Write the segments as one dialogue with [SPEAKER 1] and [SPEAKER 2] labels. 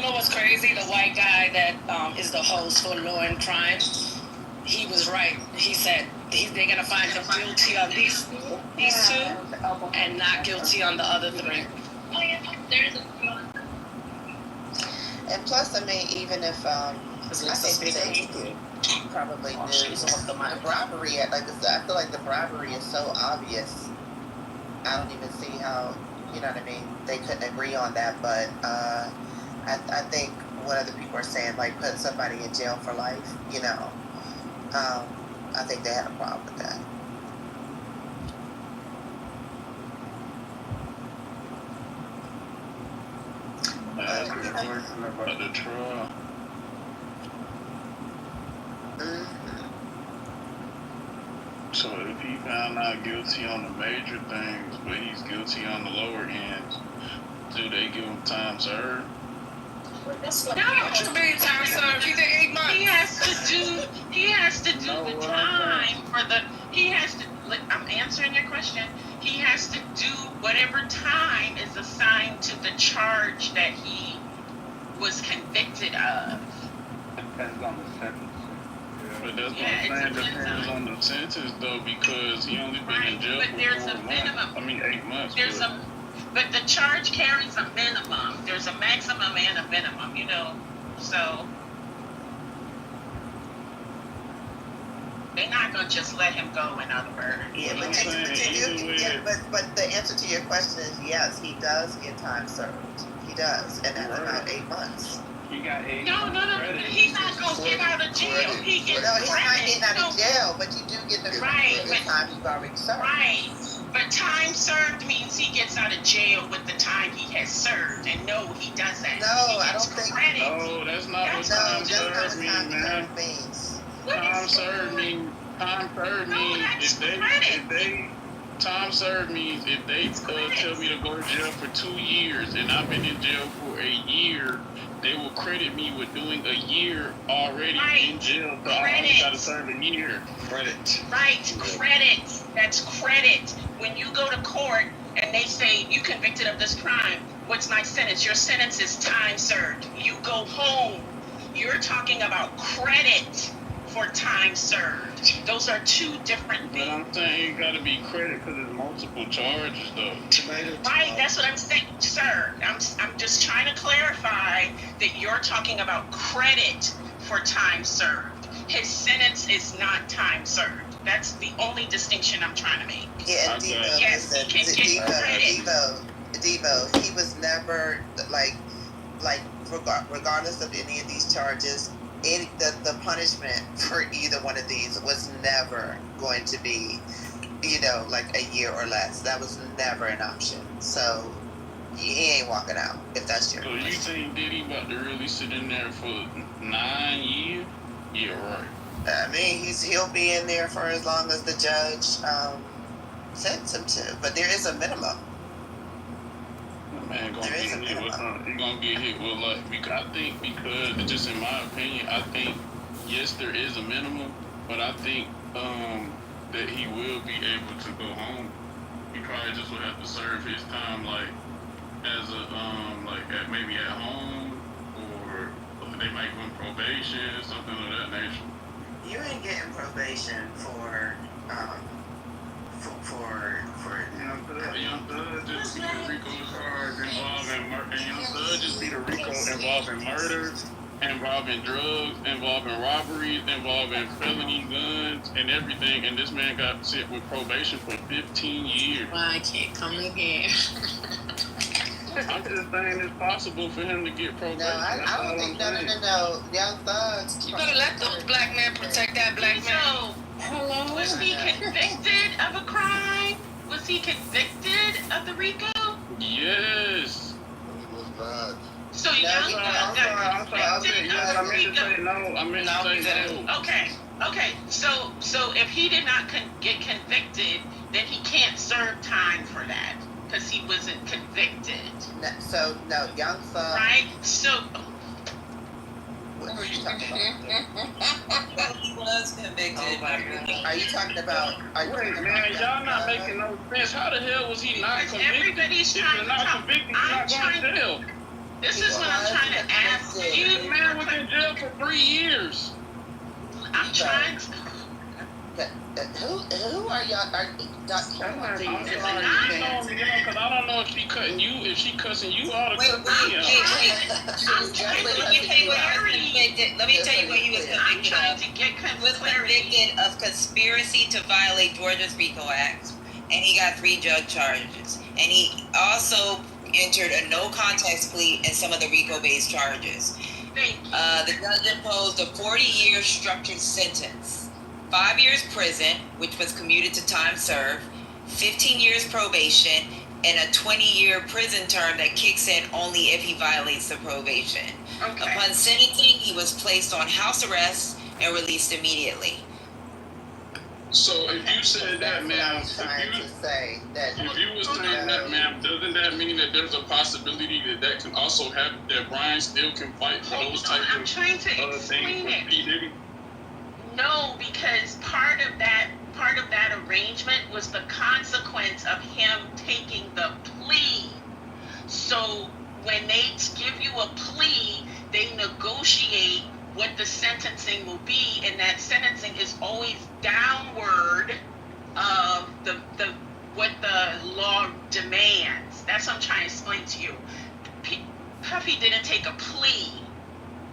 [SPEAKER 1] know what's crazy? The white guy that is the host for Law and Crime, he was right. He said they're gonna find him guilty on these two, and not guilty on the other three.
[SPEAKER 2] And plus, I mean, even if I think they probably knew the bribery. Like I feel like the bribery is so obvious. I don't even see how, you know what I mean, they couldn't agree on that. But I think what other people are saying, like putting somebody in jail for life, you know, I think they had a problem with that.
[SPEAKER 3] About the trial. So if he found out guilty on the major things, but he's guilty on the lower ends, do they give him time served?
[SPEAKER 1] That's like, no, what you mean time served? He did 8 months.
[SPEAKER 4] He has to do the time for the. He has to. Like, I'm answering your question. He has to do whatever time is assigned to the charge that he was convicted of.
[SPEAKER 5] Depends on the sentence.
[SPEAKER 3] But that's what I'm saying. Depends on the sentence, though, because he only been in jail for 4 months. 8 months.
[SPEAKER 4] But the charge carries a minimum. There's a maximum and a minimum, you know. So they're not gonna just let him go. In other words.
[SPEAKER 2] Yeah, but the answer to your question is yes. He does get time served. He does, and that's about 8 months.
[SPEAKER 5] He got 8
[SPEAKER 4] No. He's not gonna get out of jail. He gets
[SPEAKER 2] he's not getting out of jail, but you do get the time you've already served.
[SPEAKER 4] Right. But time served means he gets out of jail with the time he has served, and no, he doesn't.
[SPEAKER 2] No, I don't think.
[SPEAKER 3] No, that's not what time served means, man. Time served means time served means if they tell me to go to jail for 2 years and I've been in jail for a year, they will credit me with doing a year already in jail, so I only got to serve a year. Credit.
[SPEAKER 4] Right, credit. That's credit. When you go to court and they say you convicted of this crime, what's my sentence? Your sentence is time served. You go home. You're talking about credit for time served. Those are two different things.
[SPEAKER 3] But I'm saying it got to be credit because there's multiple charges, though.
[SPEAKER 4] Right, that's what I'm saying, sir. I'm just trying to clarify that you're talking about credit for time served. His sentence is not time served. That's the only distinction I'm trying to make.
[SPEAKER 2] Yeah, and Devo,
[SPEAKER 4] yes, he can get credit.
[SPEAKER 2] Devo, he was never regardless of any of these charges, the punishment for either one of these was never going to be, you know, like a year or less. That was never an option. So he ain't walking out if that's your question.
[SPEAKER 3] So you think Diddy about to really sit in there for 9 years? Yeah, right.
[SPEAKER 2] I mean, he'll be in there for as long as the judge sends him to, but there is a minimum.
[SPEAKER 3] Man, gonna get hit with like, I think because just in my opinion, I think yes there is a minimum, but I think that he will be able to go home. He probably just will have to serve his time like as a maybe at home, or they might go on probation, something of that nature.
[SPEAKER 2] You ain't getting probation for
[SPEAKER 3] Young Thug just be the RICO charge involving murder. Young Thug just be the RICO involving murder, involving drugs, involving robberies, involving felony guns and everything. And this man got sent with probation for 15 years.
[SPEAKER 1] Well, I can't come again.
[SPEAKER 3] I'm just saying it's possible for him to get probation.
[SPEAKER 2] No, I don't think. No. Young Thugs.
[SPEAKER 1] You better let those black men protect that black man.
[SPEAKER 4] So,
[SPEAKER 1] hello.
[SPEAKER 4] Was he convicted of a crime? Was he convicted of the RICO?
[SPEAKER 3] Yes.
[SPEAKER 6] He was not.
[SPEAKER 4] So Young Thug got convicted of the RICO.
[SPEAKER 3] I meant to say no.
[SPEAKER 4] Okay. So if he did not get convicted, then he can't serve time for that because he wasn't convicted.
[SPEAKER 2] No, Young Thug.
[SPEAKER 4] Right. So.
[SPEAKER 2] What are you talking about?
[SPEAKER 7] He was convicted.
[SPEAKER 2] Are you talking about?
[SPEAKER 3] Wait, man, y'all not making no sense. How the hell was he not convicted?
[SPEAKER 4] Everybody's trying to
[SPEAKER 3] not convicted, he's not going to jail.
[SPEAKER 4] This is what I'm trying to ask
[SPEAKER 3] 3 years.
[SPEAKER 4] I'm trying to.
[SPEAKER 2] Who are y'all?
[SPEAKER 5] Somebody
[SPEAKER 3] I'm
[SPEAKER 5] is
[SPEAKER 3] sorry, because I don't know if she cutting you, if she cussing you out or cutting me out.
[SPEAKER 1] Let me tell you what he was convicted. Let me tell you what he was
[SPEAKER 4] I'm
[SPEAKER 1] convicted
[SPEAKER 4] trying
[SPEAKER 1] of.
[SPEAKER 4] to get
[SPEAKER 1] He was
[SPEAKER 4] clarity.
[SPEAKER 1] convicted of conspiracy to violate Georgia's RICO Act, and he got 3 drug charges. And he also entered a no contest plea in some of the RICO-based charges.
[SPEAKER 4] Thank you.
[SPEAKER 1] The judge imposed a 40-year structured sentence. 5 years prison, which was commuted to time served, 15 years probation, and a 20-year prison term that kicks in only if he violates the probation.
[SPEAKER 4] Okay.
[SPEAKER 1] Upon sentencing, he was placed on house arrest and released immediately.
[SPEAKER 3] So if you said that, ma'am,
[SPEAKER 2] If
[SPEAKER 3] you were saying that, ma'am, doesn't that mean that there's a possibility that can also happen, that Brian still can fight for those type
[SPEAKER 4] I'm trying to
[SPEAKER 3] of
[SPEAKER 4] explain
[SPEAKER 3] things with
[SPEAKER 4] it.
[SPEAKER 3] P. Diddy?
[SPEAKER 4] No, because part of that arrangement was the consequence of him taking the plea. So when they give you a plea, they negotiate what the sentencing will be, and that sentencing is always downward of the what the law demands. That's what I'm trying to explain to you. Puffy didn't take a plea.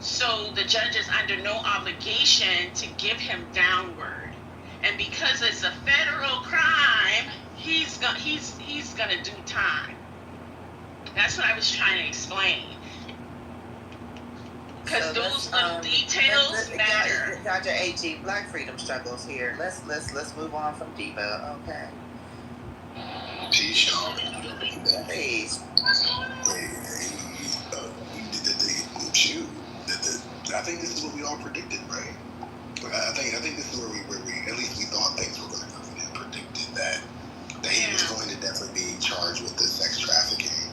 [SPEAKER 4] So the judge is under no obligation to give him downward, and because it's a federal crime, he's gonna do time. That's what I was trying to explain. Because those little details matter.
[SPEAKER 2] Dr. A.G. Black freedom struggles here. Let's move on from Diva. Okay.
[SPEAKER 6] Peace, y'all.
[SPEAKER 2] Please.
[SPEAKER 6] Shoot. I think this is what we all predicted, right? I think this is where we at least we thought things were going to go, and predicted that he was going to definitely be charged with the sex trafficking.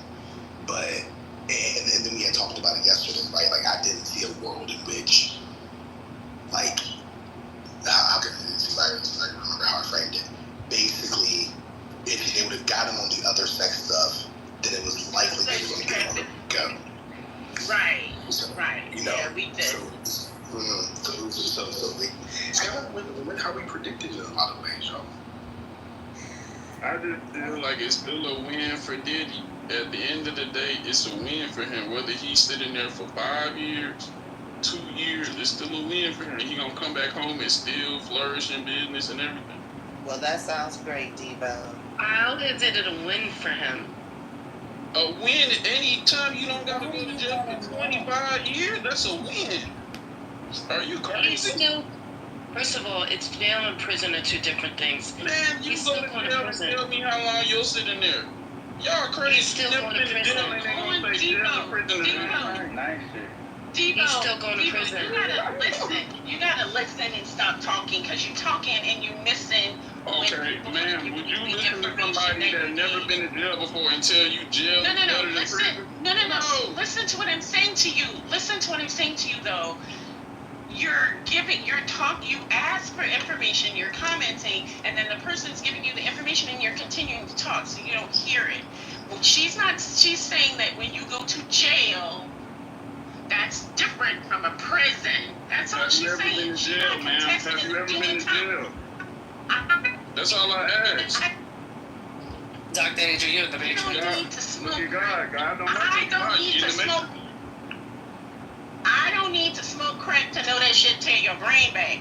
[SPEAKER 6] But and then we had talked about it yesterday, right? Like, I didn't see a world in which, like, how can I remember how I framed it? Basically, if they would have got him on the other sex stuff, then it was likely they were going to get him on the go.
[SPEAKER 4] Right.
[SPEAKER 6] So,
[SPEAKER 4] Right.
[SPEAKER 6] You know,
[SPEAKER 4] yeah, we did.
[SPEAKER 6] So it's kind of went how we predicted in a lot of ways, y'all.
[SPEAKER 3] I just feel like it's still a win for Diddy. At the end of the day, it's a win for him. Whether he's sitting there for 5 years, 2 years, it's still a win for him. He gonna come back home and still flourish in business and everything.
[SPEAKER 2] Well, that sounds great, Devo.
[SPEAKER 1] How is it a win for him?
[SPEAKER 3] A win any time you don't gotta go to jail for 25 years, that's a win. Are you crazy?
[SPEAKER 1] First of all, it's jail and prison are 2 different things.
[SPEAKER 3] Man, you go to jail and tell me how long you're sitting there. Y'all crazy.
[SPEAKER 1] He's still going to prison. He's still going to prison.
[SPEAKER 4] You gotta listen and stop talking, because you're talking and you're missing.
[SPEAKER 3] Okay, ma'am, would you listen to somebody that's never been to jail before and tell you jail is better than prison?
[SPEAKER 4] No. Listen to what I'm saying to you. Listen to what I'm saying to you, though. You ask for information, you're commenting, and then the person's giving you the information and you're continuing to talk, so you don't hear it. Well, she's saying that when you go to jail, that's different from a prison. That's all she's saying.
[SPEAKER 3] She's not contesting. Have you ever been to jail? That's all I asked.
[SPEAKER 1] Dr. Adrian, you're the matrix.
[SPEAKER 4] You don't need to smoke. I don't need to smoke crack to know that shit tear your brain back.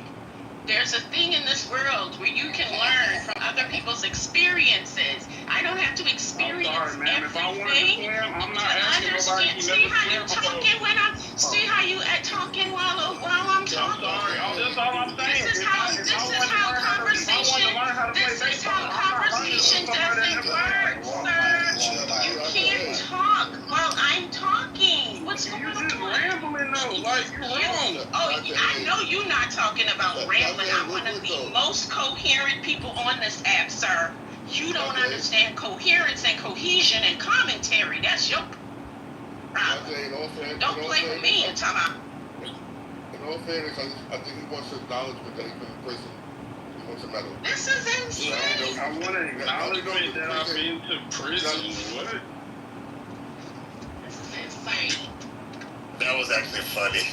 [SPEAKER 4] There's a thing in this world where you can learn from other people's experiences. I don't have to experience everything.
[SPEAKER 3] If I wanted to swim, I'm not asking nobody to
[SPEAKER 4] See how you
[SPEAKER 3] never swim
[SPEAKER 4] talking when I'm. See how you talking while I'm talking.
[SPEAKER 3] I'm sorry. That's all I'm saying.
[SPEAKER 4] This is how conversation doesn't work, sir. You can't talk while I'm talking. What's going on?
[SPEAKER 3] You just rambling though, like you're wrong.
[SPEAKER 4] I know you're not talking about rambling. I'm one of the most coherent people on this app, sir. You don't understand coherence and cohesion and commentary. That's your problem. Don't play with me and talk about.
[SPEAKER 7] In all fairness, I think he wants acknowledgement that he's been in prison. He wants a medal.
[SPEAKER 4] This is insane.
[SPEAKER 3] I want to acknowledgement that I've been to prison. What?
[SPEAKER 4] This is insane.
[SPEAKER 6] That was actually funny.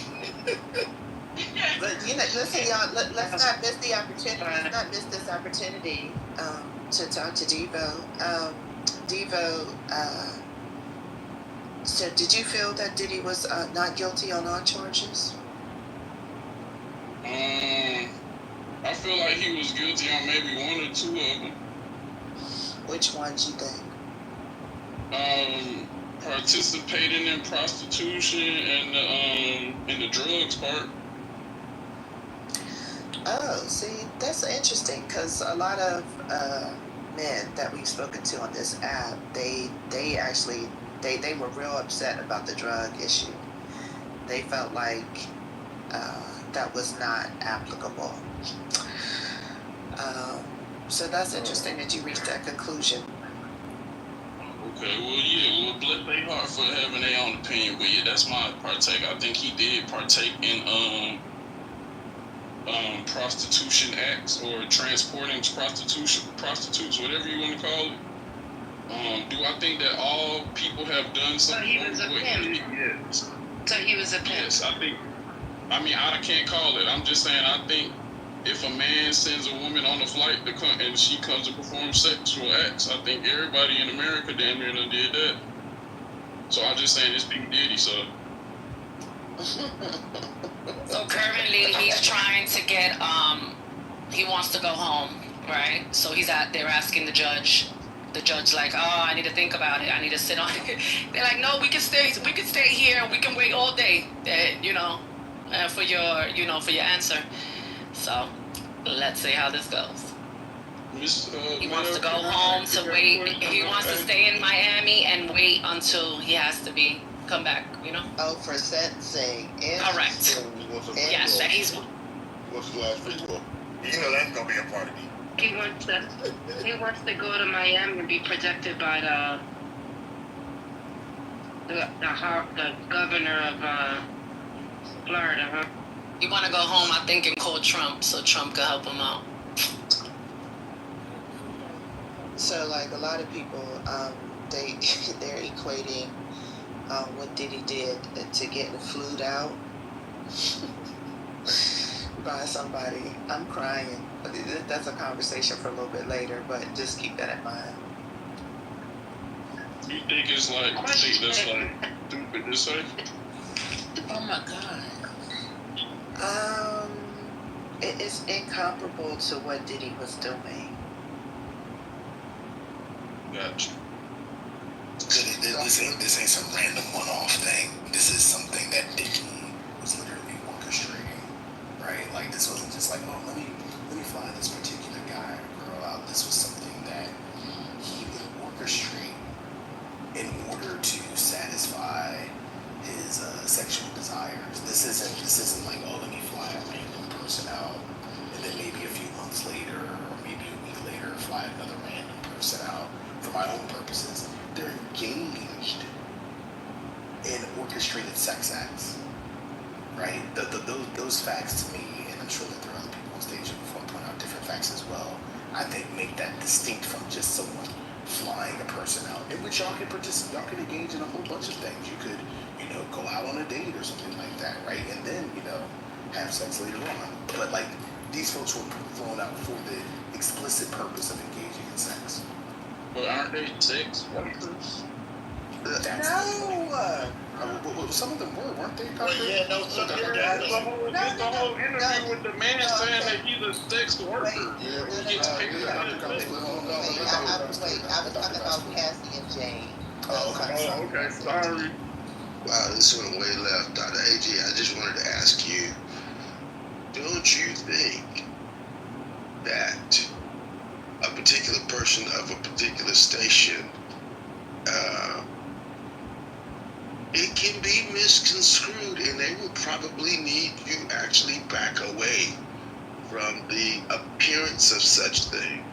[SPEAKER 2] But listen, y'all. Let's not miss the opportunity. Let's not miss this opportunity to talk to Devo. Devo. So, did you feel that Diddy was not guilty on all charges?
[SPEAKER 3] I feel like he was guilty on maybe one or two of them.
[SPEAKER 2] Which ones you think?
[SPEAKER 3] Participating in prostitution and the drugs part.
[SPEAKER 2] Oh, see, that's interesting because a lot of men that we've spoken to on this app, they actually they were real upset about the drug issue. They felt like that was not applicable. So that's interesting that you reached that conclusion.
[SPEAKER 3] Okay, well, yeah, well, bless their heart for having their own opinion, but yeah, that's my partake. I think he did partake in prostitution acts or transporting prostitutes, whatever you want to call it. Do I think that all people have done something?
[SPEAKER 1] So he was a pimp.
[SPEAKER 3] Yes.
[SPEAKER 1] So he was a pimp.
[SPEAKER 3] Yes, I can't call it. I'm just saying, I think if a man sends a woman on a flight to come and she comes to perform sexual acts, I think everybody in America damn near done did that. So I'm just saying, it's Big Diddy, so.
[SPEAKER 1] So currently he's trying to get he wants to go home, right? So they're asking the judge like, oh, I need to think about it, I need to sit on it. They're like, no, we can stay here and we can wait all day, for your answer. So let's see how this goes. He wants to go home to wait. He wants to stay in Miami and wait until he has to come back,
[SPEAKER 2] Oh, for sentencing.
[SPEAKER 1] Correct. Yes, that he's.
[SPEAKER 7] What's the last free throw? You know that's gonna be a part of it.
[SPEAKER 1] He wants to go to Miami and be protected by the governor of Florida, huh? You want to go home, I think, and call Trump so Trump can help him out.
[SPEAKER 2] So, like a lot of people, they're equating what Diddy did to getting flued out by somebody. I'm crying. That's a conversation for a little bit later, but just keep that in mind.
[SPEAKER 3] You think it's like, stupid to say?
[SPEAKER 2] Oh my God. It is incomparable to what Diddy was doing.
[SPEAKER 3] Gotcha.
[SPEAKER 6] This ain't some random one-off thing. This is something that Diddy was literally orchestrating, right? Like this wasn't just like, oh, let me fly this particular guy or girl out. This was something that he would orchestrate in order to satisfy his sexual desires. This isn't like, oh, let me fly a random person out, and then maybe a few months later or maybe a week later fly another random person out for my own purposes. They're engaged in orchestrated sex acts, right? Those facts to me, and I'm sure that there are other people on stage who want to point out different facts as well, I think make that distinct from just someone flying a person out, in which y'all can participate, y'all can engage in a whole bunch of things. You could, go out on a date or something like that, right? And then, have sex later on. But like, these folks were flown out for the explicit purpose of engaging in sex.
[SPEAKER 3] But aren't they sex workers?
[SPEAKER 2] No.
[SPEAKER 6] Some of them weren't they?
[SPEAKER 7] Yeah, no, some of them.
[SPEAKER 3] It's the whole interview with the man saying that he's a sex worker.
[SPEAKER 2] Wait, I was talking about Cassie and Jane.
[SPEAKER 3] Oh, okay. Sorry.
[SPEAKER 8] Wow, this went way left. Dr. AG, I just wanted to ask you, don't you think that a particular person of a particular station, it can be misconstrued, and they will probably need you actually back away from the appearance of such thing?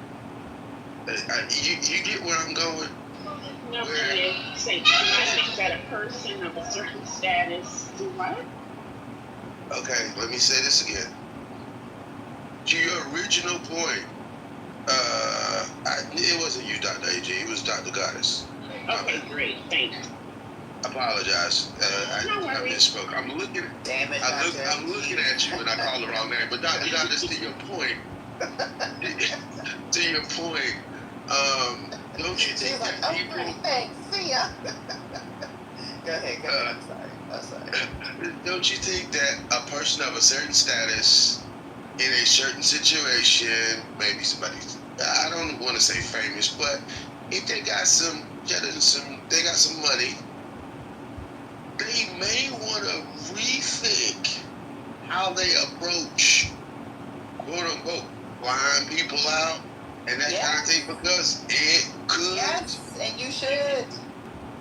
[SPEAKER 8] You get where I'm going?
[SPEAKER 4] No, I think that a person of a certain status do what?
[SPEAKER 8] Okay, let me say this again. To your original point, it wasn't you, Dr. AG, it was Dr. Goddess.
[SPEAKER 4] Okay, great, thanks.
[SPEAKER 8] Apologize. I misspoke.
[SPEAKER 2] Damn it,
[SPEAKER 8] I'm looking at you and I called the wrong name. But Dr. Douglas, to your point, don't you think
[SPEAKER 2] like,
[SPEAKER 8] that people?
[SPEAKER 2] Okay, thanks. See ya. Go ahead. I'm sorry.
[SPEAKER 8] Don't you think that a person of a certain status in a certain situation, maybe somebody, I don't want to say famous, but if they got they got some money, they may want to rethink how they approach, quote unquote, flying people out and that kind of thing, because it could.
[SPEAKER 2] Yes, and you should.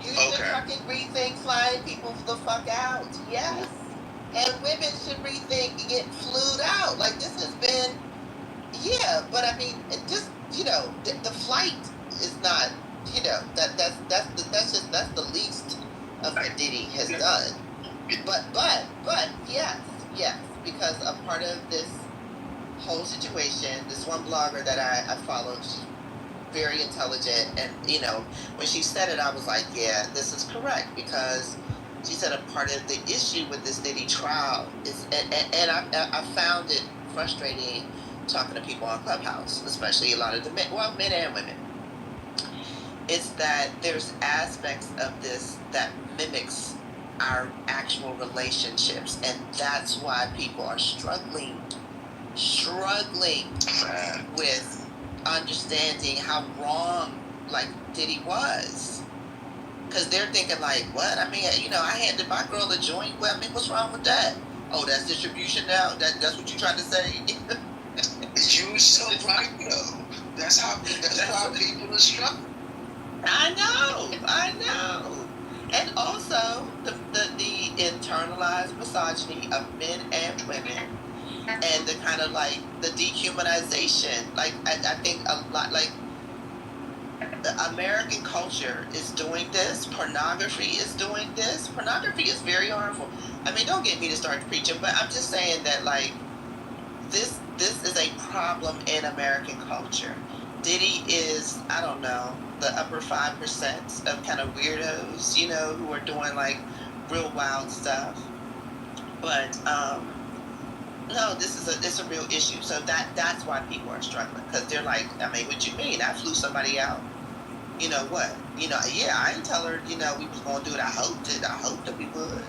[SPEAKER 2] You should
[SPEAKER 8] Okay.
[SPEAKER 2] fucking rethink flying people the fuck out. Yes. And women should rethink getting flued out. Like, this has been, but I mean, it just, the flight is not, that's the least of what Diddy has done. But yes, because a part of this whole situation, this one blogger that I followed, she's very intelligent, and when she said it, I was like, yeah, this is correct, because she said a part of the issue with this Diddy trial is, and I found it frustrating talking to people on Clubhouse, especially a lot of the men and women, is that there's aspects of this that mimics our actual relationships, and that's why people are struggling with understanding how wrong, like, Diddy was. Because they're thinking, like, what? I mean, I handed my girl a joint. Well, I mean, what's wrong with that? Oh, that's distribution now? That's what you trying to say?
[SPEAKER 8] You were so right, though. That's why people are struggling.
[SPEAKER 2] I know. And also, the internalized misogyny of men and women, and the kind of, like, the dehumanization. Like, I think a lot, like, the American culture is doing this. Pornography is doing this. Pornography is very harmful. I mean, don't get me to start preaching, but I'm just saying that, like, this is a problem in American culture. Diddy is, I don't know, the upper 5% of kind of weirdos, who are doing, like, real wild stuff. But no, it's a real issue. So that's why people are struggling, because they're like, I mean, what you mean? I flew somebody out. You know what? I didn't tell her, we was going to do it. I hoped that we would,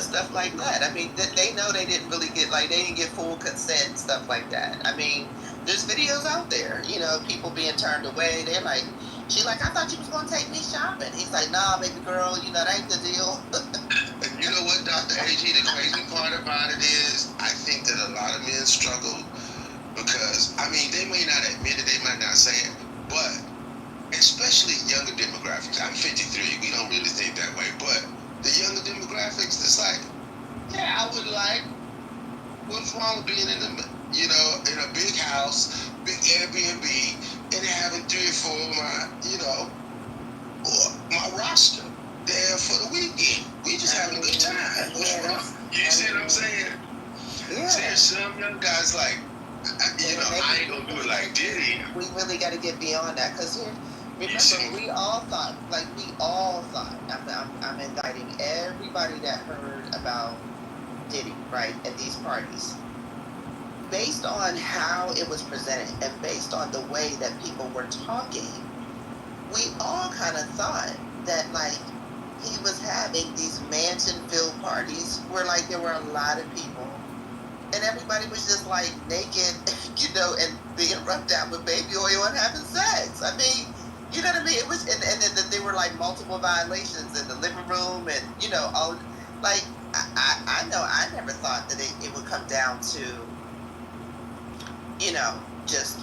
[SPEAKER 2] stuff like that. I mean, they know they didn't really get, like, they didn't get full consent, stuff like that. I mean, there's videos out there, people being turned away. They're like, she's like, I thought you was going to take me shopping. He's like, nah, baby girl, that ain't the deal.
[SPEAKER 8] And you know what, Dr. AG, the crazy part about it is, I think that a lot of men struggle because, I mean, they may not admit it, they might not say it, but especially younger demographics. I'm 53, we don't really think that way, but the younger demographics, it's like, I would like, what's wrong with being in a big house, big Airbnb, and having 3 or 4 of my, my roster there for the weekend. We just having a good time. What's wrong? You see what I'm saying?
[SPEAKER 2] Yeah.
[SPEAKER 8] There's some young guys like, I ain't gonna do it like Diddy.
[SPEAKER 2] We really got to get beyond that, because remember, we all thought, I'm indicting everybody that heard about Diddy, right, at these parties. Based on how it was presented and based on the way that people were talking, we all kind of thought that, like, he was having these mansion-filled parties where, like, there were a lot of people, and everybody was just, like, naked, and being rubbed out with baby oil and having sex. I mean, you know what I mean? It was, and then there were, like, multiple violations in the living room, and, all, like, I know I never thought that it would come down to, just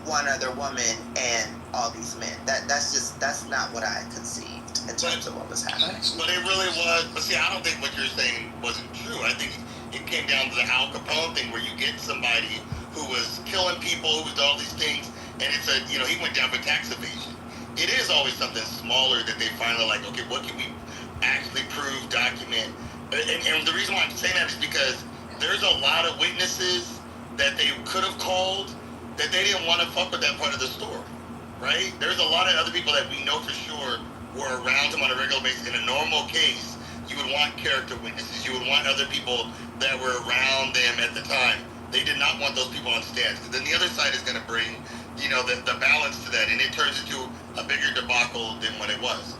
[SPEAKER 2] one other woman and all these men. That's not what I conceived in terms of what was happening.
[SPEAKER 9] But it really was. But see, I don't think what you're saying wasn't true. I think it came down to the Al Capone thing, where you get somebody who was killing people, who was all these things, and it's he went down for tax evasion. It is always something smaller that they finally like, okay, what can we actually prove, document? And the reason why I'm saying that is because there's a lot of witnesses that they could have called that they didn't want to fuck with that part of the story, right? There's a lot of other people that we know for sure were around him on a regular basis. In a normal case, you would want character witnesses. You would want other people that were around them at the time. They did not want those people on stands. Then the other side is going to bring, the balance to that, and it turns into a bigger debacle than what it was.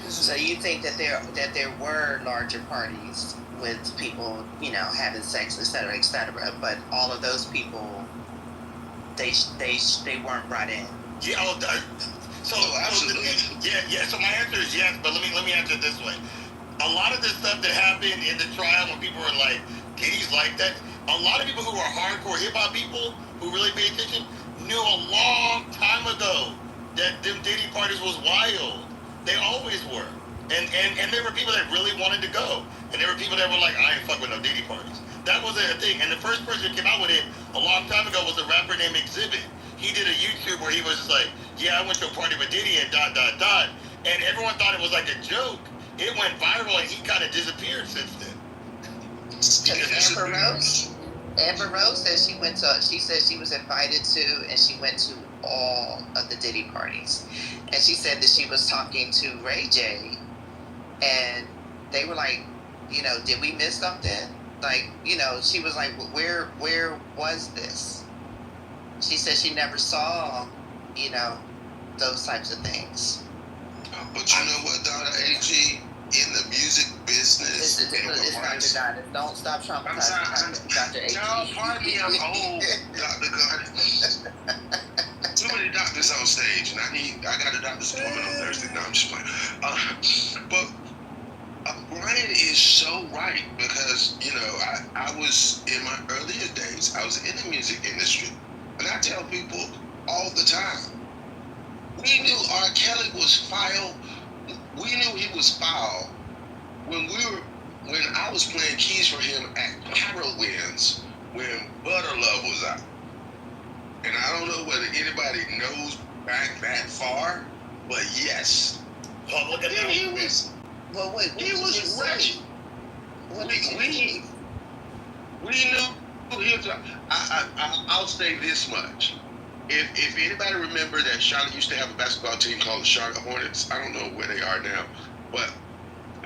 [SPEAKER 2] So you think that there were larger parties with people, having sex, et cetera, but all of those people, they weren't brought in.
[SPEAKER 9] Yeah. So my answer is yes, but let me answer it this way. A lot of the stuff that happened in the trial when people were like, Diddy's like that, a lot of people who are hardcore hip-hop people who really pay attention knew a long time ago that them Diddy parties was wild. They always were. And there were people that really wanted to go. And there were people that were like, I ain't fuck with no Diddy parties. That wasn't a thing. And the first person who came out with it a long time ago was a rapper named Exhibit. He did a YouTube where he was just like, yeah, I went to a party with Diddy and ... And everyone thought it was like a joke. It went viral and he kind of disappeared since then.
[SPEAKER 2] Amber Rose said she said she was invited to, and she went to all of the Diddy parties. And she said that she was talking to Ray J, and they were like, did we miss something? Like, she was like, where was this? She said she never saw, those types of things.
[SPEAKER 8] But you know what, Dr. AG, in the music business,
[SPEAKER 2] it's Dr. Goddess. Don't stop traumatizing Dr. AG.
[SPEAKER 8] No, pardon me, I'm old, Dr. Goddess. Too many doctors on stage, and I got a doctor's appointment on Thursday. No, I'm just playing. But Brian is so right, because I was in my earlier days, I was in the music industry, and I tell people all the time, we knew R. Kelly was foul. We knew he was foul when I was playing keys for him at Carowinds when Butter Love was out. And I don't know whether anybody knows back that far, but yes.
[SPEAKER 9] Oh, look at that.
[SPEAKER 8] He was ready. We knew. I'll say this much. If anybody remember that Charlotte used to have a basketball team called the Charlotte Hornets, I don't know where they are now, but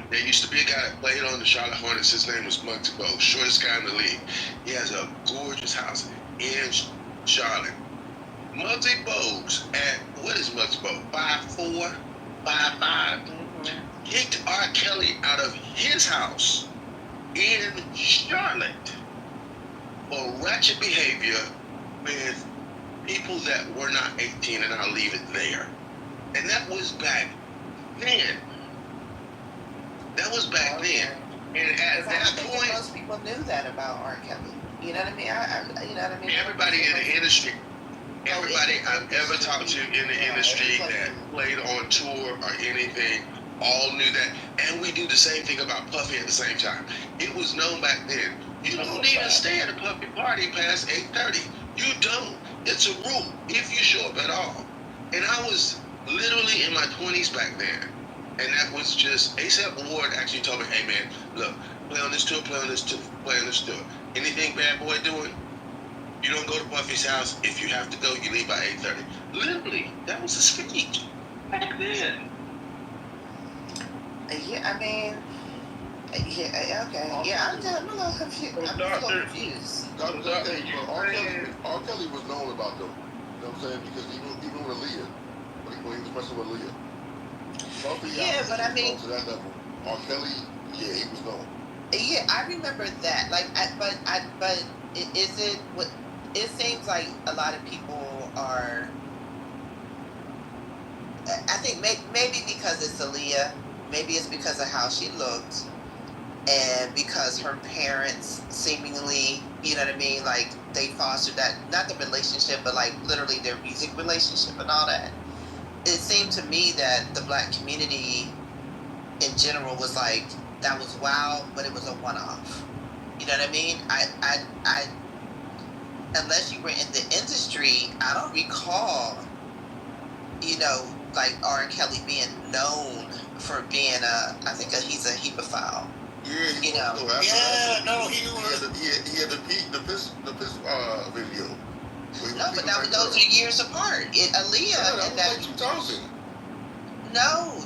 [SPEAKER 8] there used to be a guy that played on the Charlotte Hornets. His name was Muggsy Bogues, shortest guy in the league. He has a gorgeous house in Charlotte. Muggsy Bogues what is Muggsy Bogues? 5'4", 5'5", kicked R. Kelly out of his house in Charlotte for ratchet behavior with people that were not 18, and I'll leave it there. And that was back then. And at that point,
[SPEAKER 2] most people knew that about R. Kelly. You know what I mean?
[SPEAKER 8] Everybody in the industry, everybody I've ever talked to in the industry that played on tour or anything, all knew that. And we do the same thing about Puffy at the same time. It was known back then. You don't even stay at a Puffy party past 8:30. You don't. It's a rule if you show up at all. And I was literally in my 20s back then. And that was just, A$AP Ward actually told me, hey man, look, play on this tour. Anything Bad Boy doing, you don't go to Puffy's house. If you have to go, you leave by 8:30. Literally, that was a speech back then.
[SPEAKER 2] Yeah, I mean, okay. Yeah, I'm a little confused.
[SPEAKER 7] R. Kelly was known about them. You know what I'm saying? Because even with Aaliyah, when he was messing with Aaliyah.
[SPEAKER 2] But I mean,
[SPEAKER 7] to that level. R. Kelly, yeah, he was known.
[SPEAKER 2] Yeah, I remember that. It seems like a lot of people are. I think maybe because it's Aaliyah, maybe it's because of how she looked, and because her parents seemingly, you know what I mean, like they fostered that, not the relationship, but like literally their music relationship and all that. It seemed to me that the black community in general was like, that was wild, but it was a one-off. You know what I mean? I unless you were in the industry, I don't recall, like R. Kelly being known for being he's a hemophile.
[SPEAKER 7] Yeah, he had the piss video.
[SPEAKER 2] No, but those are years apart. Aaliyah
[SPEAKER 7] that was like 2000.
[SPEAKER 2] No.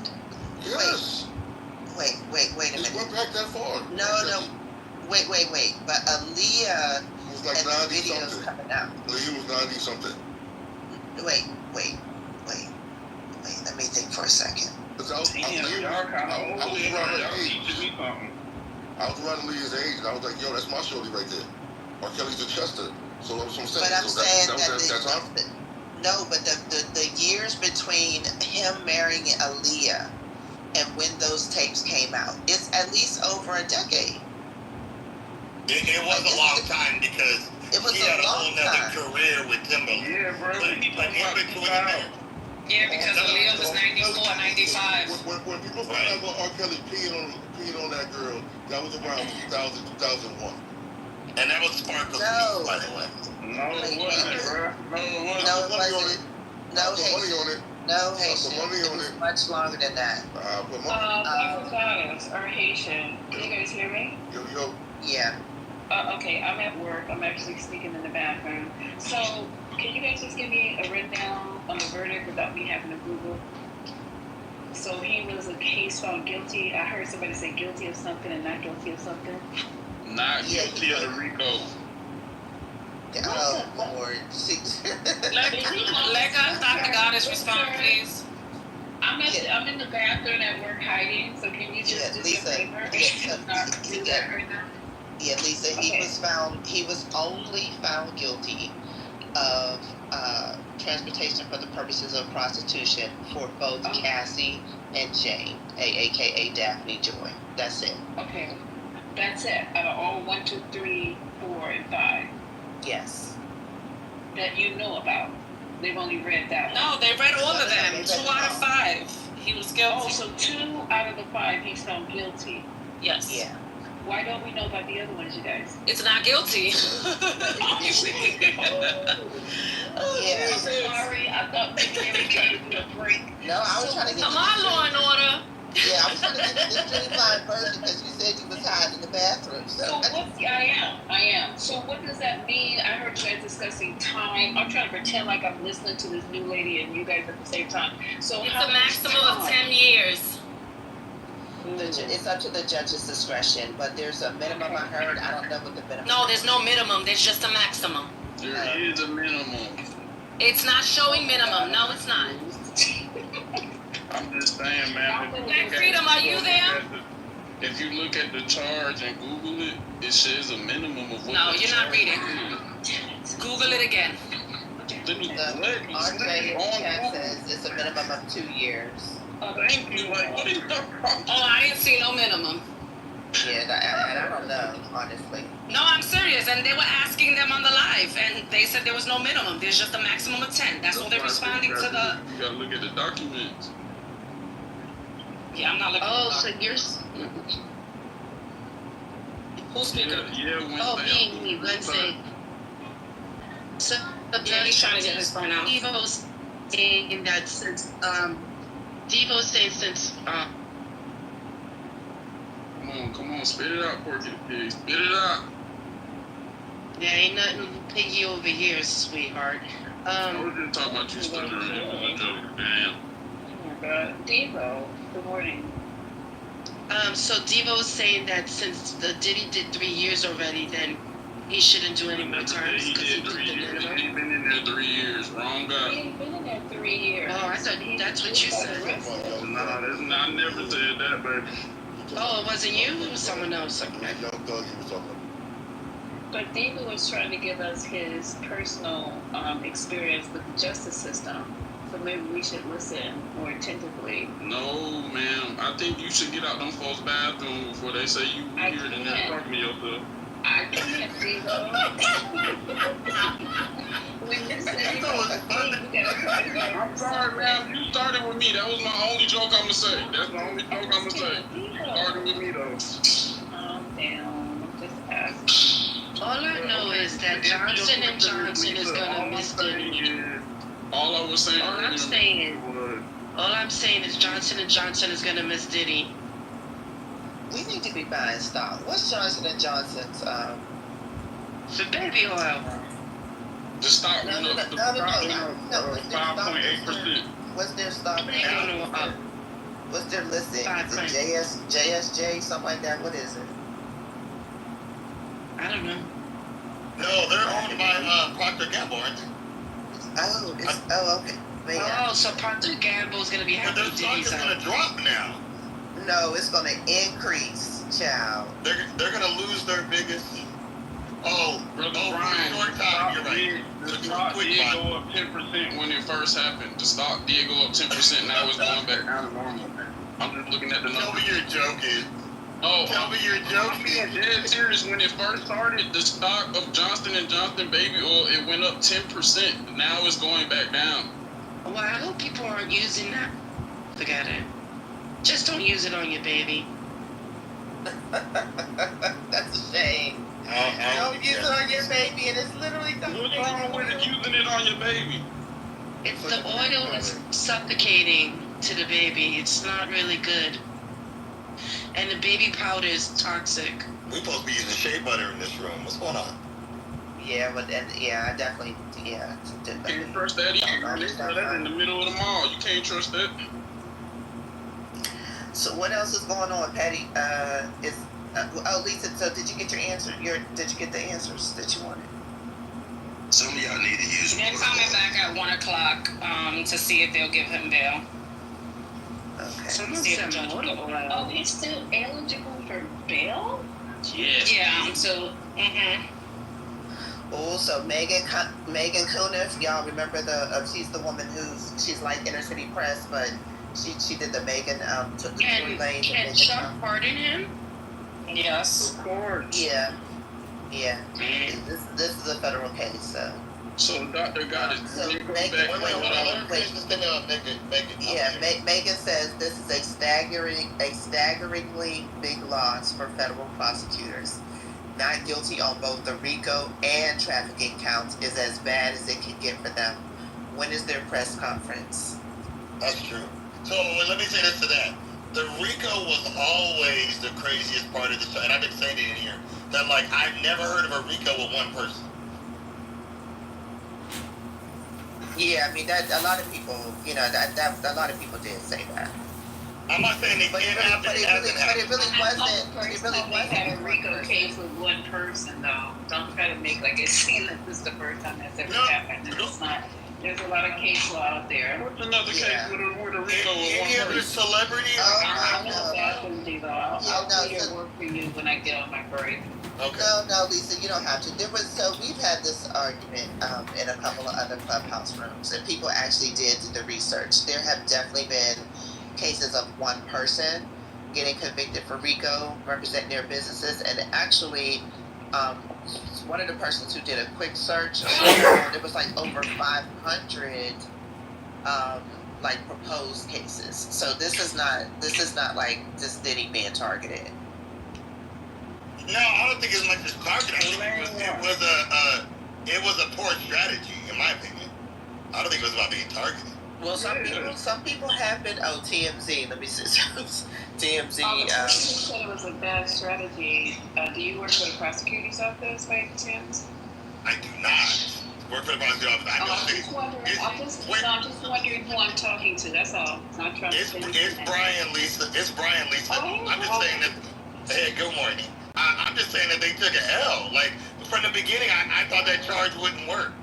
[SPEAKER 7] Yes.
[SPEAKER 2] Wait a
[SPEAKER 7] It
[SPEAKER 2] minute.
[SPEAKER 7] went back that far.
[SPEAKER 2] No. Wait. But Aaliyah
[SPEAKER 7] He was like
[SPEAKER 2] and the
[SPEAKER 7] 90
[SPEAKER 2] videos
[SPEAKER 7] something.
[SPEAKER 2] coming out.
[SPEAKER 7] He was 90 something.
[SPEAKER 2] Wait. Let me think for a second.
[SPEAKER 3] Damn, y'all kind of old.
[SPEAKER 7] I was around her
[SPEAKER 3] Y'all
[SPEAKER 7] age.
[SPEAKER 3] teaching me something.
[SPEAKER 7] I was around Aaliyah's age, and I was like, yo, that's my shorty right there. R. Kelly's a Chester. So that's what I'm saying.
[SPEAKER 2] But I'm
[SPEAKER 7] so
[SPEAKER 2] saying
[SPEAKER 7] that time.
[SPEAKER 2] no, but the years between him marrying Aaliyah and when those tapes came out, it's at least over a decade.
[SPEAKER 9] It was a long time because
[SPEAKER 2] It was
[SPEAKER 9] he
[SPEAKER 2] a
[SPEAKER 9] had a
[SPEAKER 2] long
[SPEAKER 9] whole nother
[SPEAKER 2] time.
[SPEAKER 9] career with Timberlake.
[SPEAKER 3] Yeah, bro.
[SPEAKER 9] But
[SPEAKER 3] We talking about
[SPEAKER 9] in between there,
[SPEAKER 1] Yeah, because Aaliyah was 94, 95.
[SPEAKER 7] When people found out about R. Kelly peeing on that girl, that was around 2000, 2001.
[SPEAKER 9] and that was Sparkle's
[SPEAKER 2] No.
[SPEAKER 9] piece, by the way.
[SPEAKER 3] No, it wasn't, bro.
[SPEAKER 2] No, it wasn't. No,
[SPEAKER 7] Put money on it.
[SPEAKER 2] No,
[SPEAKER 7] Put
[SPEAKER 2] Haitian.
[SPEAKER 7] money
[SPEAKER 2] It
[SPEAKER 7] on
[SPEAKER 2] was
[SPEAKER 7] it.
[SPEAKER 2] much longer than that.
[SPEAKER 7] Put money.
[SPEAKER 10] My daughters are Haitian. Can you guys hear me?
[SPEAKER 7] Yo.
[SPEAKER 2] Yeah.
[SPEAKER 10] Okay, I'm at work. I'm actually sneaking in the bathroom. So, can you guys just give me a rundown on the verdict without me having to Google? So he's found guilty. I heard somebody say guilty of something and not guilty of something.
[SPEAKER 3] Not guilty of the RICO.
[SPEAKER 2] Oh, Lord.
[SPEAKER 1] Let Dr. Goddess respond, please.
[SPEAKER 10] I'm in the bathroom at work hiding. So can you just do me a favor? Do that right now.
[SPEAKER 2] Yeah, Lisa,
[SPEAKER 10] Okay.
[SPEAKER 2] he was only found guilty of transportation for the purposes of prostitution for both Cassie and Jane, aka Daphne Joy. That's it.
[SPEAKER 10] Okay, that's it. Out of all 1, 2, 3, 4, and 5
[SPEAKER 2] Yes.
[SPEAKER 10] that you know about, they've only read that one.
[SPEAKER 1] No, they read all of them. 2 out of 5. He was guilty.
[SPEAKER 10] Oh, so 2 out of the 5 he's found guilty.
[SPEAKER 1] Yes.
[SPEAKER 2] Yeah.
[SPEAKER 10] Why don't we know about the other ones, you guys?
[SPEAKER 1] It's not guilty.
[SPEAKER 2] Yeah.
[SPEAKER 10] Sorry, I thought maybe they were trying to do a break.
[SPEAKER 2] No, I was trying to get
[SPEAKER 1] Come on, Law and Order.
[SPEAKER 2] Yeah, I was trying to get you the streamlined version because you said you was hiding in the bathroom.
[SPEAKER 10] So I am. So what does that mean? I heard you guys discussing time. I'm trying to pretend like I'm listening to this new lady and you guys at the same time. So
[SPEAKER 1] It's
[SPEAKER 10] how
[SPEAKER 1] a
[SPEAKER 10] much
[SPEAKER 1] maximum of
[SPEAKER 10] time?
[SPEAKER 1] 10 years.
[SPEAKER 2] It's up to the judge's discretion, but there's a minimum I heard. I don't know what the minimum
[SPEAKER 1] No, there's no minimum. There's just a maximum.
[SPEAKER 3] There is a minimum.
[SPEAKER 1] It's not showing minimum. No, it's not.
[SPEAKER 3] I'm just saying, man.
[SPEAKER 1] Black Freedom, are you there?
[SPEAKER 3] If you look at the charge and Google it, it says a minimum of what.
[SPEAKER 1] No,
[SPEAKER 3] the
[SPEAKER 1] you're not
[SPEAKER 3] charge
[SPEAKER 1] reading.
[SPEAKER 3] is.
[SPEAKER 1] Google it again.
[SPEAKER 2] The RJ in the chat says it's a minimum of 2 years.
[SPEAKER 3] Thank you. Like, what is the problem?
[SPEAKER 1] Oh, I didn't see no minimum.
[SPEAKER 2] Yeah, and I don't know, honestly.
[SPEAKER 1] No, I'm serious. And they were asking them on the live, and they said there was no minimum. There's just a maximum of 10. That's all they're responding to the.
[SPEAKER 3] You gotta look at the documents.
[SPEAKER 1] Yeah, I'm not looking.
[SPEAKER 11] Oh, so you're.
[SPEAKER 1] Who's speaking?
[SPEAKER 11] Me, Wednesday. So,
[SPEAKER 1] Yeah, he's trying to get his phone out.
[SPEAKER 11] Devo's saying that since, Devo's saying since,
[SPEAKER 3] Come on, spit it out, Porky Pig. Spit it out.
[SPEAKER 11] there ain't nothing piggy over here, sweetheart.
[SPEAKER 3] I was just talking about you stuttering. It was a joke. Damn.
[SPEAKER 10] Devo, good morning.
[SPEAKER 11] So Devo's saying that since the Diddy did 3 years already, then he shouldn't do any more terms
[SPEAKER 3] He
[SPEAKER 11] because
[SPEAKER 3] did
[SPEAKER 11] he did
[SPEAKER 3] 3
[SPEAKER 11] the
[SPEAKER 3] years.
[SPEAKER 11] minimum.
[SPEAKER 3] He's been in there 3 years. Wrong
[SPEAKER 10] He
[SPEAKER 3] guy.
[SPEAKER 10] ain't been in there 3 years.
[SPEAKER 11] Oh, I thought that's what you said.
[SPEAKER 3] Nah, I never said that, baby.
[SPEAKER 11] Oh, it wasn't you? It was someone else. Okay.
[SPEAKER 7] Young Thug, he was talking.
[SPEAKER 10] But Devo was trying to give us his personal experience with the justice system. So maybe we should listen more attentively.
[SPEAKER 3] No, ma'am. I think you should get out them folks' bathroom before they say you
[SPEAKER 10] I
[SPEAKER 3] weird and
[SPEAKER 10] can't.
[SPEAKER 3] they're talking to yourself.
[SPEAKER 10] I can't, Devo. When you say you gotta
[SPEAKER 3] I'm sorry, ma'am. You started with me. That was my only joke I'm gonna say. That's the only joke I'm gonna say. You started with me, though.
[SPEAKER 10] calm down. Just ask.
[SPEAKER 11] All I know is that Johnson & Johnson is gonna miss Diddy.
[SPEAKER 3] All I was saying.
[SPEAKER 11] All I'm saying is Johnson & Johnson is gonna miss Diddy.
[SPEAKER 2] We need to be buying stock. What's Johnson & Johnson's,
[SPEAKER 11] The baby oil.
[SPEAKER 3] The stock went up. The stock went up 5.8%.
[SPEAKER 2] What's their stock?
[SPEAKER 11] They gonna
[SPEAKER 2] What's their listing?
[SPEAKER 11] Five
[SPEAKER 2] Is it
[SPEAKER 11] claims.
[SPEAKER 2] JSJ, something like that? What is it?
[SPEAKER 11] I don't know.
[SPEAKER 9] No, they're owned by Procter Gamble, aren't they?
[SPEAKER 2] Okay.
[SPEAKER 11] Oh, so Procter Gamble is gonna be
[SPEAKER 9] But
[SPEAKER 11] happy
[SPEAKER 9] their stock
[SPEAKER 11] Diddy's
[SPEAKER 9] is
[SPEAKER 11] out.
[SPEAKER 9] gonna drop now.
[SPEAKER 2] No, it's gonna increase, child.
[SPEAKER 9] They're gonna lose their biggest. Oh,
[SPEAKER 3] Brother
[SPEAKER 9] for a
[SPEAKER 3] Brian,
[SPEAKER 9] short time. You're right.
[SPEAKER 3] the stock
[SPEAKER 9] Quick
[SPEAKER 3] did
[SPEAKER 9] buy.
[SPEAKER 3] go up 10% when it first happened. The stock did go up 10%. Now it's going back down to normal. I'm just looking at the
[SPEAKER 9] Tell me
[SPEAKER 3] numbers.
[SPEAKER 9] you're joking.
[SPEAKER 3] Oh,
[SPEAKER 9] Tell me you're
[SPEAKER 3] I'm
[SPEAKER 9] joking.
[SPEAKER 3] being dead serious. When it first started, the stock of Johnson & Johnson baby oil, it went up 10%. Now it's going back down.
[SPEAKER 11] Well, I hope people aren't using that. Forget it. Just don't use it on your baby.
[SPEAKER 2] That's a shame. Don't use it on your baby, and it's literally
[SPEAKER 3] What's wrong with it using it on your baby?
[SPEAKER 11] It's the oil is suffocating to the baby. It's not really good. And the baby powder is toxic.
[SPEAKER 9] We're supposed to be using shea butter in this room. What's going on?
[SPEAKER 2] Yeah, but I definitely, yeah.
[SPEAKER 3] Can't trust that either. They sell that in the middle of the mall. You can't trust that.
[SPEAKER 2] So what else is going on, Patty? Lisa. So did you get your answer? Did you get the answers that you wanted?
[SPEAKER 8] Some of y'all need to use
[SPEAKER 1] They're
[SPEAKER 8] more
[SPEAKER 1] coming
[SPEAKER 8] oil.
[SPEAKER 1] back at 1 o'clock to see if they'll give him bail.
[SPEAKER 2] Okay.
[SPEAKER 11] Someone
[SPEAKER 1] See if
[SPEAKER 11] said
[SPEAKER 1] the judge
[SPEAKER 11] motor
[SPEAKER 1] will-
[SPEAKER 11] oil.
[SPEAKER 10] Oh, he's still eligible for bail?
[SPEAKER 3] Yes.
[SPEAKER 1] Yeah, until.
[SPEAKER 2] Oh, so Megan Kunis, y'all remember she's the woman she's like inner city press, but she did the Megan took the Tory Lane.
[SPEAKER 11] Can Trump pardon him?
[SPEAKER 1] Yes.
[SPEAKER 3] Of course.
[SPEAKER 2] Yeah.
[SPEAKER 11] Man.
[SPEAKER 2] This is a federal case, so.
[SPEAKER 3] So Dr. God is
[SPEAKER 2] So
[SPEAKER 3] back.
[SPEAKER 2] Megan,
[SPEAKER 9] Wait, let her finish this thing up, Megan.
[SPEAKER 2] Yeah, Megan says this is a staggeringly big loss for federal prosecutors. Not guilty on both the RICO and trafficking counts is as bad as it can get for them. When is their press conference?
[SPEAKER 9] That's true. So let me say this to that. The RICO was always the craziest part of the show, and I've been saying it in here. That I've never heard of a RICO with one person.
[SPEAKER 2] Yeah, I mean that a lot of people, that a lot of people did say that.
[SPEAKER 9] I'm not saying it can't happen.
[SPEAKER 2] But it really wasn't. It really
[SPEAKER 10] They had a
[SPEAKER 2] wasn't.
[SPEAKER 10] RICO case with one person, though. Don't try to make like it seem like this is the first time that's ever
[SPEAKER 9] No.
[SPEAKER 10] happened. It's not. There's a lot of case law out there.
[SPEAKER 3] What's another case
[SPEAKER 2] Yeah.
[SPEAKER 3] with a RICO with
[SPEAKER 9] Any
[SPEAKER 3] one
[SPEAKER 9] other
[SPEAKER 3] person?
[SPEAKER 9] celebrity?
[SPEAKER 10] I
[SPEAKER 2] No.
[SPEAKER 10] know that one, though. I'll
[SPEAKER 2] no,
[SPEAKER 10] do your
[SPEAKER 2] so-
[SPEAKER 10] work for you when I get on my break.
[SPEAKER 9] Okay.
[SPEAKER 2] No, Lisa, you don't have to. We've had this argument in a couple of other clubhouse rooms, and people actually did the research. There have definitely been cases of one person getting convicted for RICO, representing their businesses, and actually, one of the persons who did a quick search, there was over 500 proposed cases. So this is not like just Diddy being targeted.
[SPEAKER 9] No, I don't think it's much as target. I think it was a poor strategy, in my opinion. I don't think it was about being targeted.
[SPEAKER 2] Well, some people have been. Oh, TMZ. Let me see. TMZ.
[SPEAKER 10] The person who said it was a bad strategy. Do you work for the prosecutor's office by any chance?
[SPEAKER 9] I do not work for the prosecutor's office. I know
[SPEAKER 10] I'm just wondering. I'm just wondering who I'm talking to. That's all. Not trying to
[SPEAKER 9] It's
[SPEAKER 10] say
[SPEAKER 9] Brian Lisa. It's Brian Lisa.
[SPEAKER 10] Oh,
[SPEAKER 9] I'm just saying that. Hey, good morning. I'm just saying that they took a L. From the beginning, I thought that charge wouldn't work.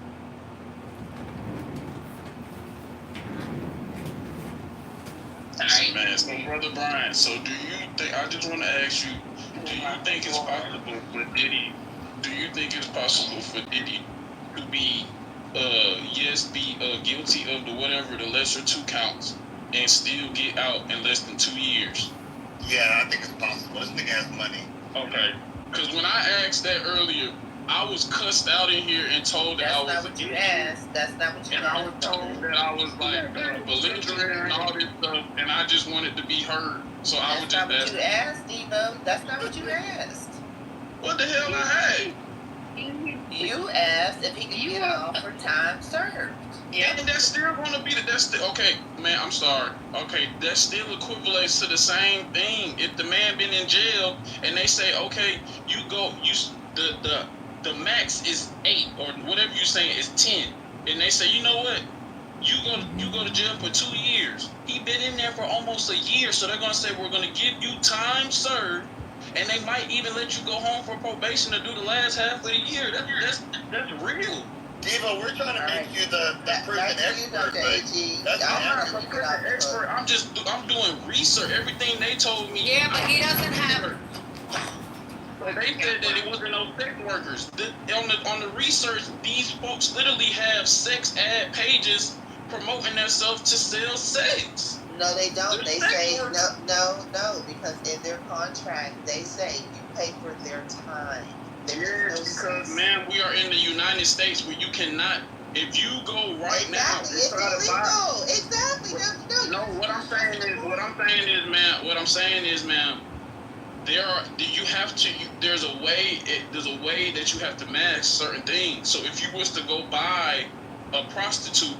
[SPEAKER 3] Sorry. Man, so Brother Brian, so do you think, I just want to ask you, do you think it's possible for Diddy, to be guilty of the lesser two counts and still get out in less than 2 years?
[SPEAKER 9] Yeah, I think it's possible. This nigga has money.
[SPEAKER 3] Okay. Because when I asked that earlier, I was cussed out in here and told that I was
[SPEAKER 2] That's not what you asked. That's not what you
[SPEAKER 3] and I was told that I was belligerent and all this stuff, and I just wanted to be heard. So I would
[SPEAKER 2] That's
[SPEAKER 3] just
[SPEAKER 2] not what
[SPEAKER 3] ask,
[SPEAKER 2] you asked, Devo. That's not what you asked.
[SPEAKER 3] what the hell I had?
[SPEAKER 2] You asked if he could get off for time served.
[SPEAKER 3] And that's still going to be okay, man, I'm sorry. Okay, that still equivalates to the same thing. If the man been in jail and they say, okay, the max is 8 or whatever you're saying is 10, and they say, you know what?
[SPEAKER 12] you go to jail for 2 years. He been in there for almost a year, so they're gonna say we're gonna give you time served, and they might even let you go home for probation to do the last half of the year. That's real.
[SPEAKER 9] Devo, we're trying to make you the prison expert, but
[SPEAKER 12] I'm not a prison expert. I'm doing research. Everything they told me.
[SPEAKER 1] Yeah, but he doesn't have.
[SPEAKER 12] But they said that it wasn't no sex workers. On the research, these folks literally have sex ad pages promoting themselves to sell sex.
[SPEAKER 2] No, they don't.
[SPEAKER 12] They're
[SPEAKER 2] They
[SPEAKER 12] sex
[SPEAKER 2] say
[SPEAKER 12] workers.
[SPEAKER 2] no, because in their contract they say you pay for their time.
[SPEAKER 12] Yes, because man, we are in the United States where you cannot. If you go right now,
[SPEAKER 2] it's illegal. Exactly.
[SPEAKER 12] No, what I'm saying is, ma'am, there's a way that you have to mask certain things. So if you was to go buy a prostitute,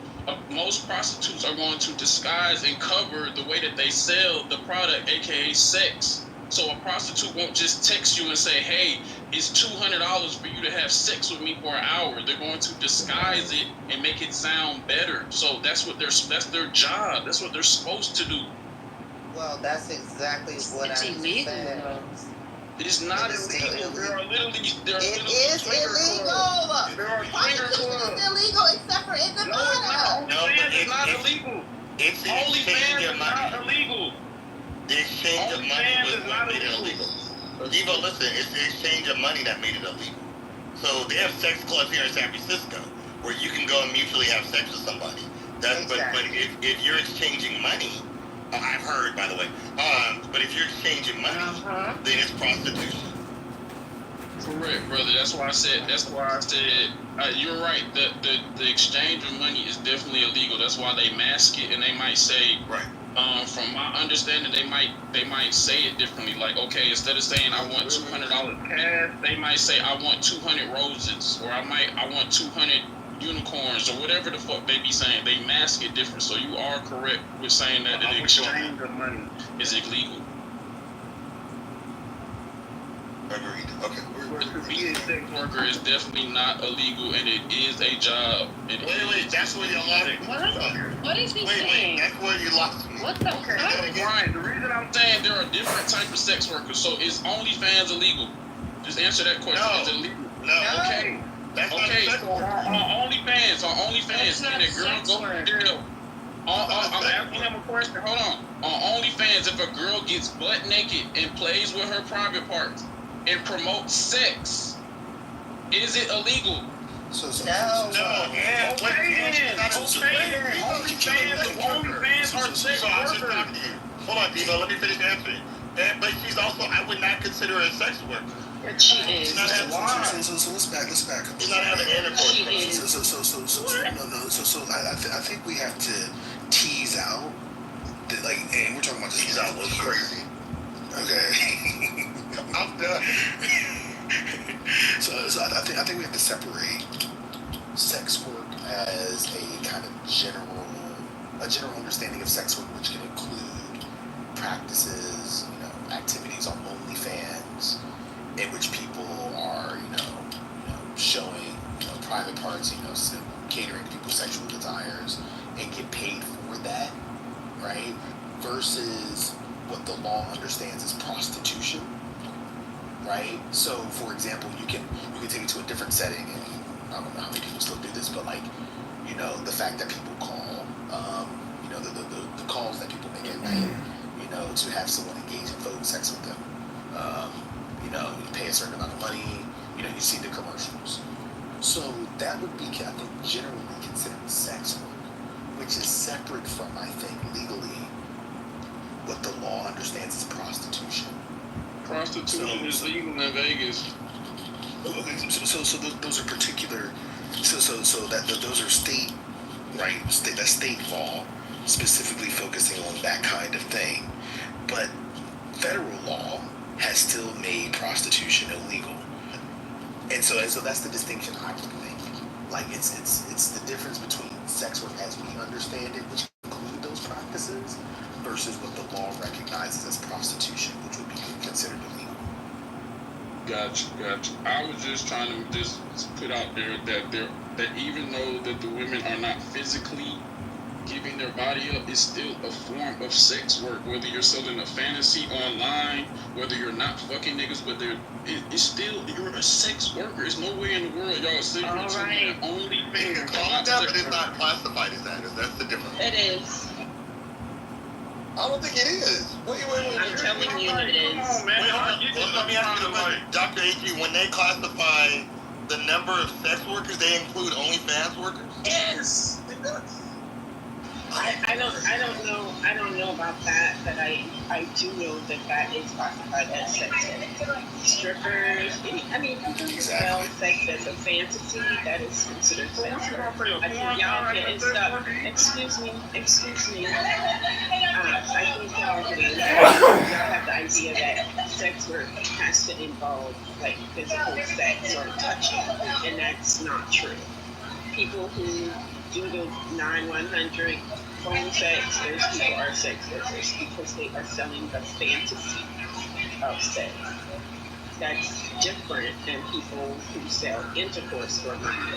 [SPEAKER 12] most prostitutes are going to disguise and cover the way that they sell the product, aka sex. So a prostitute won't just text you and say, hey, it's $200 for you to have sex with me for an hour. They're going to disguise it and make it sound better. So that's their job. That's what they're supposed to do.
[SPEAKER 2] Well, that's exactly what
[SPEAKER 11] It's
[SPEAKER 2] I'm
[SPEAKER 11] illegal,
[SPEAKER 2] saying.
[SPEAKER 11] though.
[SPEAKER 12] It's not illegal. There are literally
[SPEAKER 2] It is illegal.
[SPEAKER 12] There are swinger clubs.
[SPEAKER 2] It's illegal except for in Nevada.
[SPEAKER 12] OnlyFans is not illegal.
[SPEAKER 9] It's the exchange
[SPEAKER 12] OnlyFans
[SPEAKER 9] of
[SPEAKER 12] is
[SPEAKER 9] money.
[SPEAKER 12] not illegal.
[SPEAKER 9] The exchange of money
[SPEAKER 12] OnlyFans
[SPEAKER 9] was
[SPEAKER 12] is
[SPEAKER 9] what
[SPEAKER 12] not
[SPEAKER 9] made it
[SPEAKER 12] illegal.
[SPEAKER 9] illegal. Devo, listen, it's the exchange of money that made it illegal. So they have sex clubs here in San Francisco where you can go and mutually have sex with somebody. But if you're exchanging money, I've heard, by the way, but if you're exchanging money, then it's prostitution.
[SPEAKER 12] Correct, brother. That's why I said. You're right. The exchange of money is definitely illegal. That's why they mask it, and they might say,
[SPEAKER 9] right.
[SPEAKER 12] From my understanding, they might say it differently. Like, okay, instead of saying I want $200 cash, they might say I want 200 roses, or I want 200 unicorns, or whatever the fuck they be saying. They mask it different. So you are correct with saying that the exchange of money is illegal.
[SPEAKER 9] Agreed. Okay.
[SPEAKER 12] To be a sex worker is definitely not illegal, and it is a job.
[SPEAKER 9] Wait, that's where you lost me.
[SPEAKER 11] What is he saying?
[SPEAKER 9] That's where you lost me.
[SPEAKER 11] What the fuck?
[SPEAKER 12] Brian, the reason I'm saying there are different types of sex workers, so is OnlyFans illegal? Just answer that question.
[SPEAKER 9] No.
[SPEAKER 12] Is it illegal?
[SPEAKER 9] No.
[SPEAKER 12] Okay.
[SPEAKER 9] That's not
[SPEAKER 12] Okay,
[SPEAKER 9] sex
[SPEAKER 12] so on OnlyFans,
[SPEAKER 11] That's not
[SPEAKER 12] can a girl
[SPEAKER 11] sex
[SPEAKER 12] go
[SPEAKER 11] work.
[SPEAKER 12] to jail? I'm asking him a question. Hold on. On OnlyFans, if a girl gets butt naked and plays with her private parts and promotes sex, is it illegal?
[SPEAKER 2] No.
[SPEAKER 9] Yeah.
[SPEAKER 12] OnlyFans are sex workers.
[SPEAKER 9] Hold on, Devo. Let me finish answering. But she's also, I would not consider her a sex worker.
[SPEAKER 11] But she is.
[SPEAKER 9] She's not having.
[SPEAKER 6] So let's back up.
[SPEAKER 9] She's not having intercourse.
[SPEAKER 11] She is.
[SPEAKER 6] I think we have to tease out that, like, and we're talking about this.
[SPEAKER 9] Tease out was crazy.
[SPEAKER 6] Okay.
[SPEAKER 9] I'm done.
[SPEAKER 6] So I think we have to separate sex work as a kind of general understanding of sex work, which can include practices, activities on OnlyFans, in which people are, showing, private parts, catering to people's sexual desires, and get paid for that, right? Versus what the law understands as prostitution, right? So, for example, you can take it to a different setting, and I don't know how many people still do this, but the fact that people call, the calls that people make at night, to have someone engage in phone sex with them. You pay a certain amount of money, you see the commercials. So that would be, I think, generally considered sex work, which is separate from, I think, legally, what the law understands as prostitution.
[SPEAKER 12] Prostitution is legal in Vegas.
[SPEAKER 6] So those are particular. So that those are state, right? That's state law, specifically focusing on that kind of thing. But federal law has still made prostitution illegal, and so that's the distinction I would make. Like it's the difference between sex work as we understand it, which include those practices, versus what the law recognizes as prostitution, which would be considered illegal.
[SPEAKER 12] Gotcha. I was just trying to just put out there that even though that the women are not physically giving their body up is still a form of sex work. Whether you're selling a fantasy online, whether you're not fucking niggas, but it's still, you're a sex worker. There's no way in the world y'all sitting here telling me that only
[SPEAKER 9] It's
[SPEAKER 12] fans
[SPEAKER 9] called that, but it's not classified as that. That's the difference.
[SPEAKER 10] It is.
[SPEAKER 7] I don't think it is. Wait.
[SPEAKER 10] I'm telling you it is.
[SPEAKER 12] Come on, man.
[SPEAKER 9] Wait, hold on.
[SPEAKER 12] You just
[SPEAKER 9] Let me ask you the question.
[SPEAKER 12] like,
[SPEAKER 9] Dr. H.G., when they classify the number of sex workers, they include OnlyFans workers?
[SPEAKER 12] yes.
[SPEAKER 10] I don't know about that, but I do know that is classified as sex. Strippers, people who sell sex as a fantasy, that is considered sex. I think y'all getting stuff. Excuse me. I think y'all have the idea that sex work has to involve like physical sex or touching, and that's not true. People who do the 9-100 phone sex, those people are sex workers because they are selling the fantasy of sex. That's different than people who sell intercourse for money.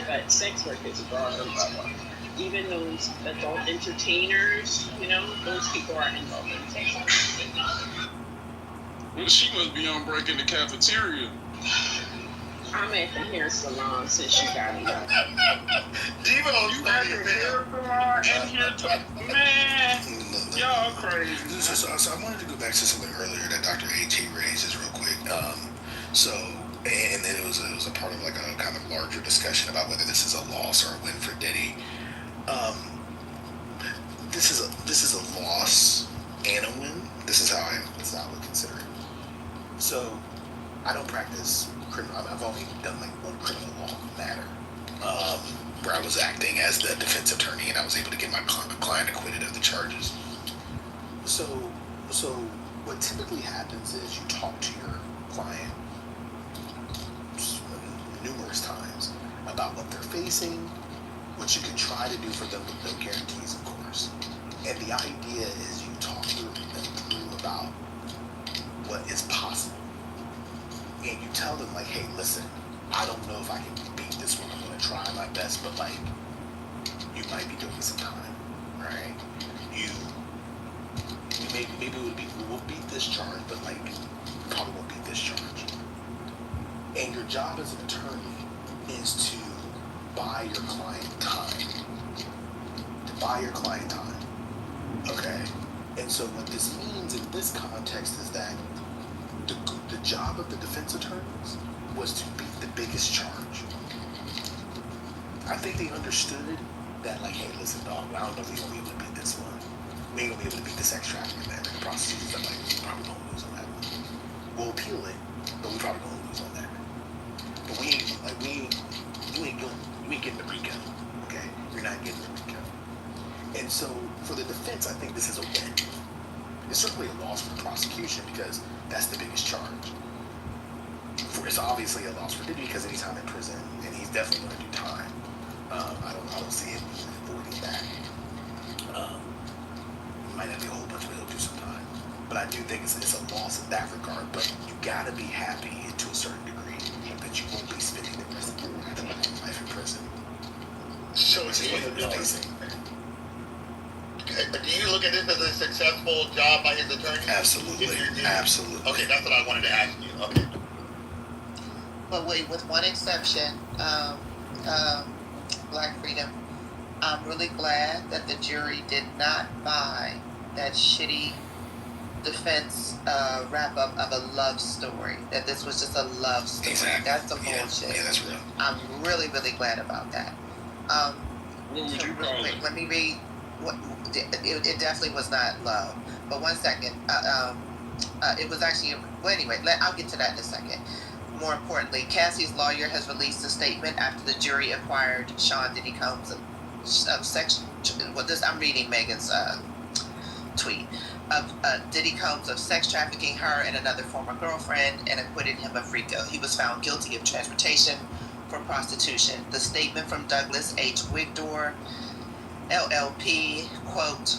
[SPEAKER 10] But sex work is a broad umbrella. Even those adult entertainers, those people are involved in sex work.
[SPEAKER 12] Well, she must be on break in the cafeteria.
[SPEAKER 10] I'm at the hair salon since you got me up.
[SPEAKER 9] Devo, you
[SPEAKER 12] At the hair salon and here man, y'all crazy.
[SPEAKER 6] So I wanted to go back to something earlier that Dr. H.G. raised just real quick. And then it was a part of like a kind of larger discussion about whether this is a loss or a win for Diddy. This is a loss and a win. This is how I would consider it. So I don't practice criminal. I've only done like one criminal law matter, where I was acting as the defense attorney and I was able to get my client acquitted of the charges. So what typically happens is you talk to your client numerous times about what they're facing, what you can try to do for them with no guarantees, of course. And the idea is you talk to them through about what is possible. And you tell them like, hey, listen, I don't know if I can beat this one. I'm gonna try my best, but like, you might be doing some time, right? Maybe we'll beat this charge, but like, probably won't beat this charge. And your job as an attorney is to buy your client time. Okay? And so what this means in this context is that the job of the defense attorneys was to beat the biggest charge. I think they understood that, like, hey, listen, dog, I don't know if we're gonna be able to beat this one. We ain't gonna be able to beat the sex trafficking and the prostitutes. I'm like, we probably gonna lose on that one. We'll appeal it, but we probably gonna lose on that. But you ain't getting the RICO, okay? You're not getting the RICO. And so for the defense, I think this is a win. It's certainly a loss for the prosecution because that's the biggest charge. It's obviously a loss for Diddy because anytime in prison, and he's definitely going to do time. I don't see him avoiding that. Might not be a whole bunch, but he'll do some time. But I do think it's a loss in that regard. But you got to be happy to a certain degree that you won't be spending the rest of your life in prison.
[SPEAKER 9] So
[SPEAKER 6] Which is what he'll be facing.
[SPEAKER 9] do you look at this as a successful job by his attorney?
[SPEAKER 6] Absolutely. Absolutely.
[SPEAKER 9] Okay, that's what I wanted to ask you. Okay.
[SPEAKER 2] But wait, with one exception, Black Freedom, I'm really glad that the jury did not buy that shitty defense wrap-up of a love story, that this was just a love story.
[SPEAKER 6] Exactly.
[SPEAKER 2] That's some bullshit.
[SPEAKER 6] Yeah, that's real.
[SPEAKER 2] I'm really, really glad about that.
[SPEAKER 12] What would you call it?
[SPEAKER 2] Let me read. It definitely was not love. But one second. It was actually. Well, anyway, I'll get to that in a second. More importantly, Cassie's lawyer has released a statement after the jury acquired Sean Diddy Combs of sex. Well, I'm reading Megan's tweet of Diddy Combs of sex trafficking her and another former girlfriend and acquitted him of RICO. He was found guilty of transportation for prostitution. The statement from Douglas H. Wigdor, LLP, quote,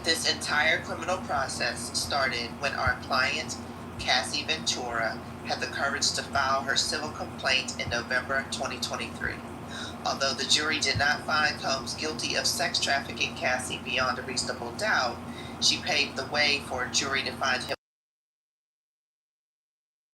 [SPEAKER 2] "This entire criminal process started when our client, Cassie Ventura, had the courage to file her civil complaint in November 2023. Although the jury did not find Combs guilty of sex trafficking Cassie beyond a reasonable doubt, she paved the way for a jury to find him